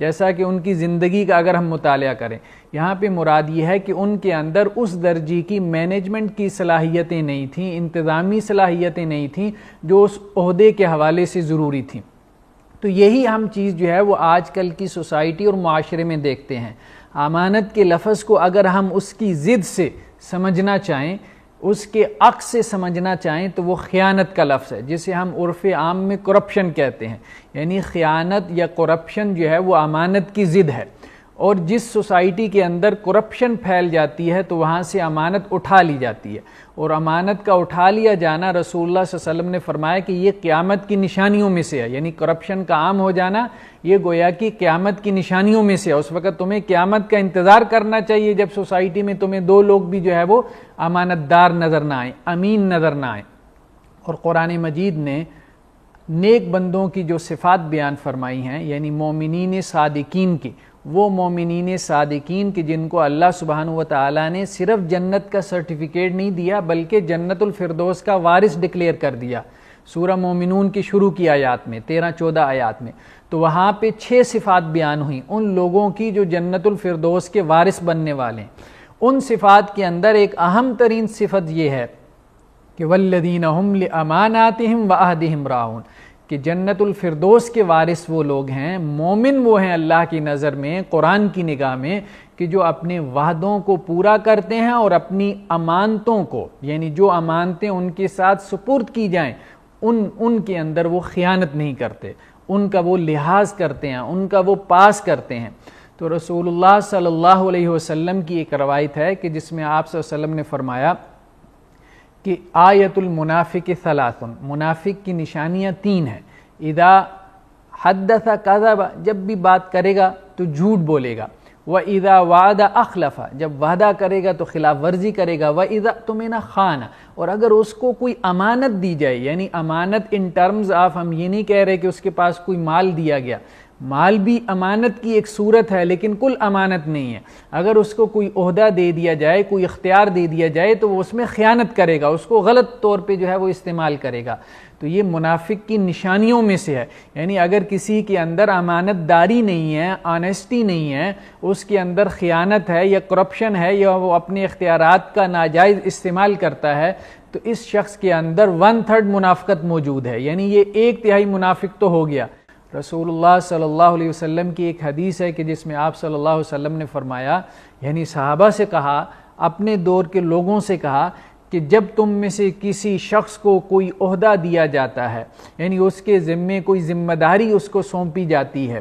جیسا کہ ان کی زندگی کا اگر ہم مطالعہ کریں، یہاں پہ مراد یہ ہے کہ ان کے اندر اس درجے کی مینجمنٹ کی صلاحیتیں نہیں تھیں، انتظامی صلاحیتیں نہیں تھیں جو اس عہدے کے حوالے سے ضروری تھیں۔ تو یہی ہم چیز جو ہے وہ آج کل کی سوسائٹی اور معاشرے میں دیکھتے ہیں۔ امانت کے لفظ کو اگر ہم اس کی ضد سے سمجھنا چاہیں، اس کے عکس سے سمجھنا چاہیں، تو وہ خیانت کا لفظ ہے، جسے ہم عرف عام میں کرپشن کہتے ہیں۔ یعنی خیانت یا کرپشن جو ہے وہ امانت کی ضد ہے، اور جس سوسائٹی کے اندر کرپشن پھیل جاتی ہے تو وہاں سے امانت اٹھا لی جاتی ہے، اور امانت کا اٹھا لیا جانا رسول اللہ صلی اللہ علیہ وسلم نے فرمایا کہ یہ قیامت کی نشانیوں میں سے ہے۔ یعنی کرپشن کا عام ہو جانا یہ گویا کہ قیامت کی نشانیوں میں سے ہے۔ اس وقت تمہیں قیامت کا انتظار کرنا چاہیے جب سوسائٹی میں تمہیں دو لوگ بھی جو ہے وہ امانت دار نظر نہ آئیں، امین نظر نہ آئیں۔ اور قرآن مجید نے نیک بندوں کی جو صفات بیان فرمائی ہیں، یعنی مومنین صادقین کی، وہ مومنین صادقین کی جن کو اللہ سبحانہ و تعالیٰ نے صرف جنت کا سرٹیفکیٹ نہیں دیا بلکہ جنت الفردوس کا وارث ڈکلیئر کر دیا۔ سورہ مومنون کی شروع کی آیات میں 13-14 آیات میں تو وہاں پہ 6 صفات بیان ہوئیں ان لوگوں کی جو جنت الفردوس کے وارث بننے والے ہیں۔ ان صفات کے اندر ایک اہم ترین صفت یہ ہے کہ والذین هم لاماناتهم وعہدہم راعون، کہ جنت الفردوس کے وارث وہ لوگ ہیں، مومن وہ ہیں اللہ کی نظر میں، قرآن کی نگاہ میں، کہ جو اپنے وعدوں کو پورا کرتے ہیں اور اپنی امانتوں کو، یعنی جو امانتیں ان کے ساتھ سپرد کی جائیں ان کے اندر وہ خیانت نہیں کرتے، ان کا وہ لحاظ کرتے ہیں، ان کا وہ پاس کرتے ہیں۔ تو رسول اللہ صلی اللہ علیہ وسلم کی ایک روایت ہے کہ جس میں آپ صلی اللہ علیہ وسلم نے فرمایا کہ آیت المنافق ثلاث، منافق کی نشانیاں 3 ہیں۔ اذا حدث کذب، جب بھی بات کرے گا تو جھوٹ بولے گا، وَإِذَا وَعَدَ أَخْلَفَ، جب وعدہ کرے گا تو خلاف ورزی کرے گا، وَإِذَا اؤْتُمِنَ خَانَ، اور اگر اس کو کوئی امانت دی جائے، یعنی امانت ان ٹرمز آف، ہم یہ نہیں کہہ رہے کہ اس کے پاس کوئی مال دیا گیا، مال بھی امانت کی ایک صورت ہے لیکن کل امانت نہیں ہے۔ اگر اس کو کوئی عہدہ دے دیا جائے، کوئی اختیار دے دیا جائے تو وہ اس میں خیانت کرے گا، اس کو غلط طور پہ جو ہے وہ استعمال کرے گا۔ تو یہ منافق کی نشانیوں میں سے ہے۔ یعنی اگر کسی کے اندر امانت داری نہیں ہے، آنیسٹی نہیں ہے، اس کے اندر خیانت ہے یا کرپشن ہے یا وہ اپنے اختیارات کا ناجائز استعمال کرتا ہے، تو اس شخص کے اندر 1/3 منافقت موجود ہے، یعنی یہ 1/3 منافق تو ہو گیا۔ رسول اللہ صلی اللہ علیہ وسلم کی ایک حدیث ہے کہ جس میں آپ صلی اللہ علیہ وسلم نے فرمایا، یعنی صحابہ سے کہا، اپنے دور کے لوگوں سے کہا کہ جب تم میں سے کسی شخص کو کوئی عہدہ دیا جاتا ہے، یعنی اس کے ذمے کوئی ذمہ داری اس کو سونپی جاتی ہے،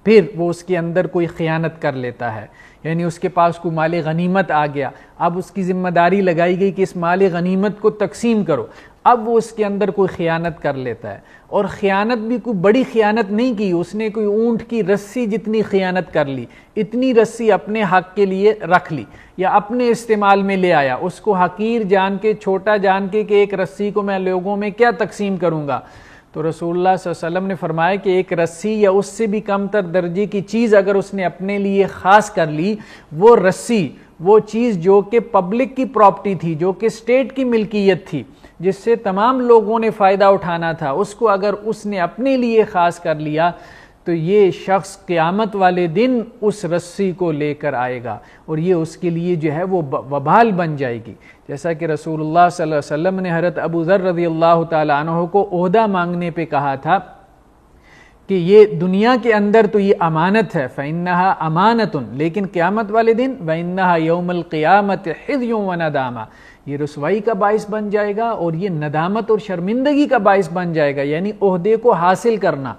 پھر وہ اس کے اندر کوئی خیانت کر لیتا ہے، یعنی اس کے پاس کوئی مال غنیمت آ گیا، اب اس کی ذمہ داری لگائی گئی کہ اس مال غنیمت کو تقسیم کرو، اب وہ اس کے اندر کوئی خیانت کر لیتا ہے، اور خیانت بھی کوئی بڑی خیانت نہیں کی، اس نے کوئی اونٹ کی رسی جتنی خیانت کر لی، اتنی رسی اپنے حق کے لیے رکھ لی یا اپنے استعمال میں لے آیا، اس کو حقیر جان کے، چھوٹا جان کے کہ ایک رسی کو میں لوگوں میں کیا تقسیم کروں گا۔ تو رسول اللہ صلی اللہ علیہ وسلم نے فرمایا کہ ایک رسی یا اس سے بھی کم تر درجے کی چیز اگر اس نے اپنے لیے خاص کر لی، وہ رسی، وہ چیز جو کہ پبلک کی پراپرٹی تھی، جو کہ اسٹیٹ کی ملکیت تھی، جس سے تمام لوگوں نے فائدہ اٹھانا تھا، اس کو اگر اس نے اپنے لیے خاص کر لیا تو یہ شخص قیامت والے دن اس رسی کو لے کر آئے گا، اور یہ اس کے لیے جو ہے وہ وبال بن جائے گی۔ جیسا کہ رسول اللہ صلی اللہ علیہ وسلم نے حضرت ابو ذر رضی اللہ تعالیٰ عنہ کو عہدہ مانگنے پہ کہا تھا کہ یہ دنیا کے اندر تو یہ امانت ہے، فَإِنَّهَا أَمَانَةٌ، لیکن قیامت والے دن وَإِنَّهَا يَوْمَ الْقِيَامَةِ خِزْيٌ وَنَدَامَةٌ، یہ رسوائی کا باعث بن جائے گا اور یہ ندامت اور شرمندگی کا باعث بن جائے گا۔ یعنی عہدے کو حاصل کرنا،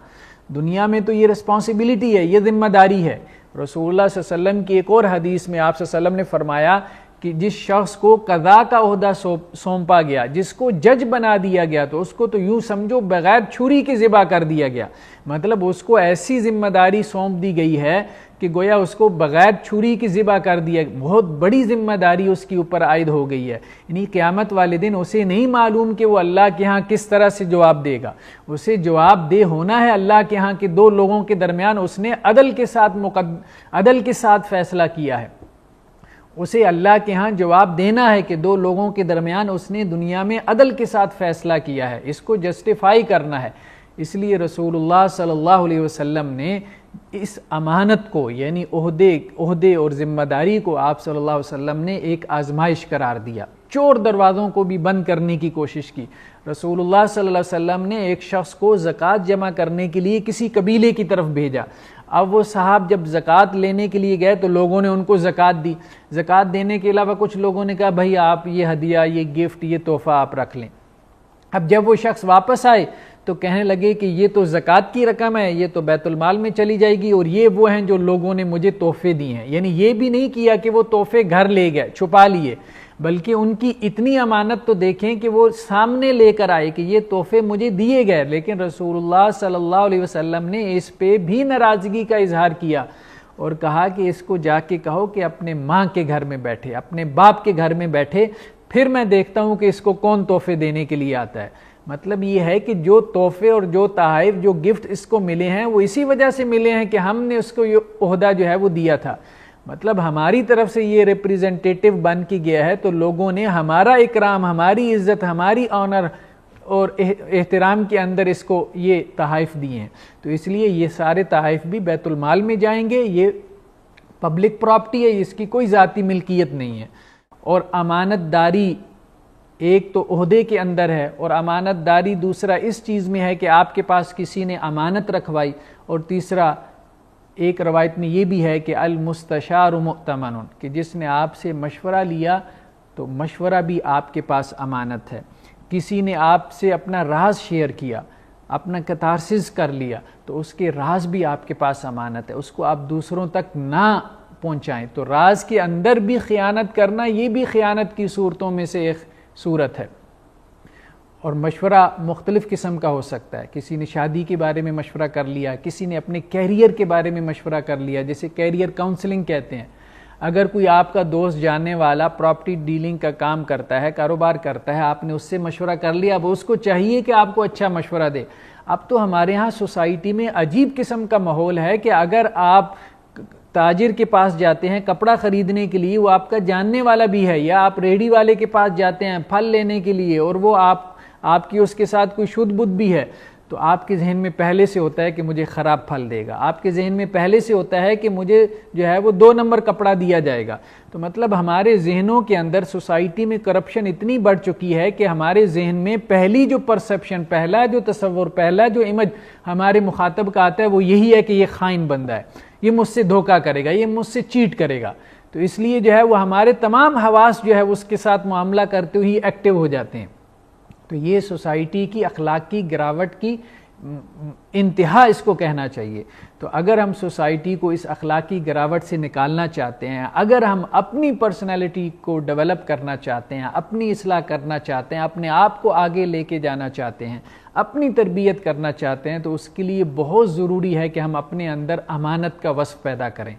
دنیا میں تو یہ رسپانسبلٹی ہے، یہ ذمہ داری ہے۔ رسول اللہ صلی اللہ علیہ وسلم کی ایک اور حدیث میں آپ صلی اللہ علیہ وسلم نے فرمایا کہ جس شخص کو قضاء کا عہدہ سونپا گیا، جس کو جج بنا دیا گیا، تو اس کو تو یوں سمجھو بغیر چھری کے ذبح کر دیا گیا، مطلب اس کو ایسی ذمہ داری سونپ دی گئی ہے کہ گویا اس کو بغیر چھری کی ذبح کر دیا، بہت بڑی ذمہ داری اس کے اوپر عائد ہو گئی ہے۔ یعنی قیامت والے دن اسے نہیں معلوم کہ وہ اللہ کے ہاں کس طرح سے جواب دے گا، اسے جواب دہ ہونا ہے اللہ کے ہاں کہ دو لوگوں کے درمیان اس نے عدل کے ساتھ فیصلہ کیا ہے، اسے اللہ کے ہاں جواب دینا ہے کہ دو لوگوں کے درمیان اس نے دنیا میں عدل کے ساتھ فیصلہ کیا ہے، اس کو جسٹیفائی کرنا ہے۔ اس لیے رسول اللہ صلی اللہ علیہ وسلم نے اس امانت کو یعنی عہدے اور ذمہ داری کو آپ صلی اللہ علیہ وسلم نے ایک آزمائش قرار دیا. چور دروازوں کو بھی بند کرنے کی کوشش کی. رسول اللہ صلی اللہ علیہ وسلم نے ایک شخص کو زکوٰۃ جمع کرنے کے لیے کسی قبیلے کی طرف بھیجا. اب وہ صاحب جب زکوٰۃ لینے کے لیے گئے تو لوگوں نے ان کو زکوٰۃ دی. زکوٰۃ دینے کے علاوہ کچھ لوگوں نے کہا بھائی آپ یہ ہدیہ، یہ گفٹ، یہ تحفہ آپ رکھ لیں. اب جب وہ شخص واپس آئے تو کہنے لگے کہ یہ تو زکوٰۃ کی رقم ہے، یہ تو بیت المال میں چلی جائے گی، اور یہ وہ ہیں جو لوگوں نے مجھے تحفے دیے ہیں. یعنی یہ بھی نہیں کیا کہ وہ تحفے گھر لے گئے، چھپا لیے، بلکہ ان کی اتنی امانت تو دیکھیں کہ وہ سامنے لے کر آئے کہ یہ تحفے مجھے دیے گئے. لیکن رسول اللہ صلی اللہ علیہ وسلم نے اس پہ بھی ناراضگی کا اظہار کیا اور کہا کہ اس کو جا کے کہو کہ اپنے ماں کے گھر میں بیٹھے، اپنے باپ کے گھر میں بیٹھے، پھر میں دیکھتا ہوں کہ اس کو کون تحفے دینے کے لیے آتا ہے. مطلب یہ ہے کہ جو تحفے اور جو تحائف، جو گفٹ اس کو ملے ہیں وہ اسی وجہ سے ملے ہیں کہ ہم نے اس کو یہ عہدہ جو ہے وہ دیا تھا. مطلب ہماری طرف سے یہ ریپریزنٹیٹیو بن کے گیا ہے تو لوگوں نے ہمارا اکرام، ہماری عزت، ہماری آنر اور احترام کے اندر اس کو یہ تحائف دیے ہیں. تو اس لیے یہ سارے تحائف بھی بیت المال میں جائیں گے. یہ پبلک پراپرٹی ہے، اس کی کوئی ذاتی ملکیت نہیں ہے. اور امانت داری ایک تو عہدے کے اندر ہے، اور امانت داری دوسرا اس چیز میں ہے کہ آپ کے پاس کسی نے امانت رکھوائی، اور تیسرا ایک روایت میں یہ بھی ہے کہ المستشار مؤتمن، کہ جس نے آپ سے مشورہ لیا تو مشورہ بھی آپ کے پاس امانت ہے. کسی نے آپ سے اپنا راز شیئر کیا، اپنا کتارسز کر لیا، تو اس کے راز بھی آپ کے پاس امانت ہے، اس کو آپ دوسروں تک نہ پہنچائیں. تو راز کے اندر بھی خیانت کرنا یہ بھی خیانت کی صورتوں میں سے ایک صورت ہے. اور مشورہ مختلف قسم کا ہو سکتا ہے. کسی نے شادی کے بارے میں مشورہ کر لیا، کسی نے اپنے کیریئر کے بارے میں مشورہ کر لیا، جیسے کیریئر کاؤنسلنگ کہتے ہیں. اگر کوئی آپ کا دوست جاننے والا پراپرٹی ڈیلنگ کا کام کرتا ہے، کاروبار کرتا ہے، آپ نے اس سے مشورہ کر لیا، اب اس کو چاہیے کہ آپ کو اچھا مشورہ دے. اب تو ہمارے ہاں سوسائٹی میں عجیب قسم کا ماحول ہے کہ اگر آپ تاجر کے پاس جاتے ہیں کپڑا خریدنے کے لیے، وہ آپ کا جاننے والا بھی ہے، یا آپ ریڑھی والے کے پاس جاتے ہیں پھل لینے کے لیے اور وہ آپ کی اس کے ساتھ کوئی شدھ بدھ بھی ہے، تو آپ کے ذہن میں پہلے سے ہوتا ہے کہ مجھے خراب پھل دے گا. آپ کے ذہن میں پہلے سے ہوتا ہے کہ مجھے جو ہے وہ 2 نمبر کپڑا دیا جائے گا. تو مطلب ہمارے ذہنوں کے اندر سوسائٹی میں کرپشن اتنی بڑھ چکی ہے کہ ہمارے ذہن میں پہلی جو پرسپشن، پہلا جو تصور، پہلا جو امیج ہمارے مخاطب کا آتا ہے وہ یہی ہے کہ یہ خائن بندہ ہے، یہ مجھ سے دھوکہ کرے گا، یہ مجھ سے چیٹ کرے گا. تو اس لیے جو ہے وہ ہمارے تمام حواس جو ہے اس کے ساتھ معاملہ کرتے ہوئے ایکٹیو ہو جاتے ہیں. تو یہ سوسائٹی کی اخلاق کی گراوٹ کی انتہا اس کو کہنا چاہیے. تو اگر ہم سوسائٹی کو اس اخلاقی گراوٹ سے نکالنا چاہتے ہیں، اگر ہم اپنی پرسنالٹی کو ڈیولپ کرنا چاہتے ہیں، اپنی اصلاح کرنا چاہتے ہیں، اپنے آپ کو آگے لے کے جانا چاہتے ہیں، اپنی تربیت کرنا چاہتے ہیں، تو اس کے لیے بہت ضروری ہے کہ ہم اپنے اندر امانت کا وصف پیدا کریں.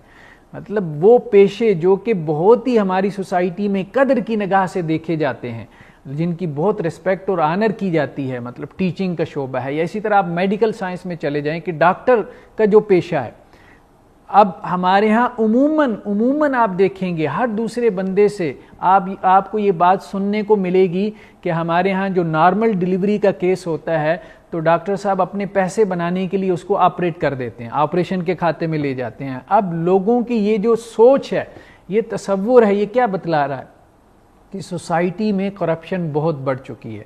مطلب وہ پیشے جو کہ بہت ہی ہماری سوسائٹی میں قدر کی نگاہ سے دیکھے جاتے ہیں، جن کی بہت رسپیکٹ اور آنر کی جاتی ہے، مطلب ٹیچنگ کا شعبہ ہے، یا اسی طرح آپ میڈیکل سائنس میں چلے جائیں کہ ڈاکٹر کا جو پیشہ ہے. اب ہمارے ہاں عموماً آپ دیکھیں گے ہر دوسرے بندے سے آپ کو یہ بات سننے کو ملے گی کہ ہمارے ہاں جو نارمل ڈیلیوری کا کیس ہوتا ہے تو ڈاکٹر صاحب اپنے پیسے بنانے کے لیے اس کو آپریٹ کر دیتے ہیں، آپریشن کے کھاتے میں لے جاتے ہیں. اب لوگوں کی یہ جو سوچ ہے، یہ تصور ہے، یہ کیا بتلا رہا ہے کہ سوسائٹی میں کرپشن بہت بڑھ چکی ہے.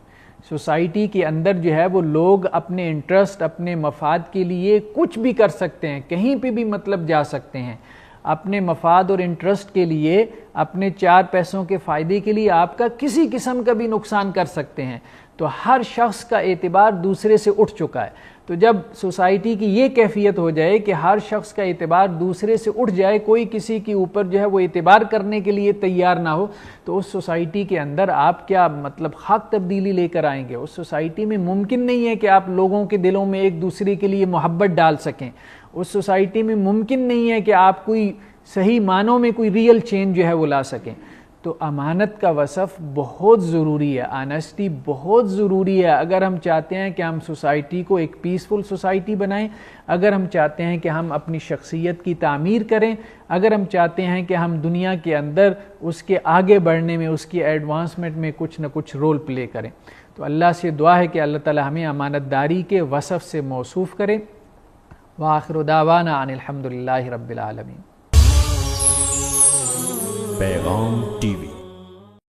سوسائٹی کے اندر جو ہے وہ لوگ اپنے انٹرسٹ، اپنے مفاد کے لیے کچھ بھی کر سکتے ہیں، کہیں پہ بھی مطلب جا سکتے ہیں. اپنے مفاد اور انٹرسٹ کے لیے، اپنے 4 پیسوں کے فائدے کے لیے آپ کا کسی قسم کا بھی نقصان کر سکتے ہیں. تو ہر شخص کا اعتبار دوسرے سے اٹھ چکا ہے. تو جب سوسائٹی کی یہ کیفیت ہو جائے کہ ہر شخص کا اعتبار دوسرے سے اٹھ جائے، کوئی کسی کے اوپر جو ہے وہ اعتبار کرنے کے لیے تیار نہ ہو، تو اس سوسائٹی کے اندر آپ کیا مطلب خاک تبدیلی لے کر آئیں گے؟ اس سوسائٹی میں ممکن نہیں ہے کہ آپ لوگوں کے دلوں میں ایک دوسرے کے لیے محبت ڈال سکیں. اس سوسائٹی میں ممکن نہیں ہے کہ آپ کوئی صحیح معنوں میں کوئی ریئل چینج جو ہے وہ لا سکیں. تو امانت کا وصف بہت ضروری ہے، آنیسٹی بہت ضروری ہے اگر ہم چاہتے ہیں کہ ہم سوسائٹی کو ایک پیسفل سوسائٹی بنائیں، اگر ہم چاہتے ہیں کہ ہم اپنی شخصیت کی تعمیر کریں، اگر ہم چاہتے ہیں کہ ہم دنیا کے اندر اس کے آگے بڑھنے میں، اس کی ایڈوانسمنٹ میں کچھ نہ کچھ رول پلے کریں. تو اللہ سے دعا ہے کہ اللہ تعالی ہمیں امانت داری کے وصف سے موصوف کرے وآخر دعوانا ان الحمد للہ رب العالمین۔ پیغام ٹی وی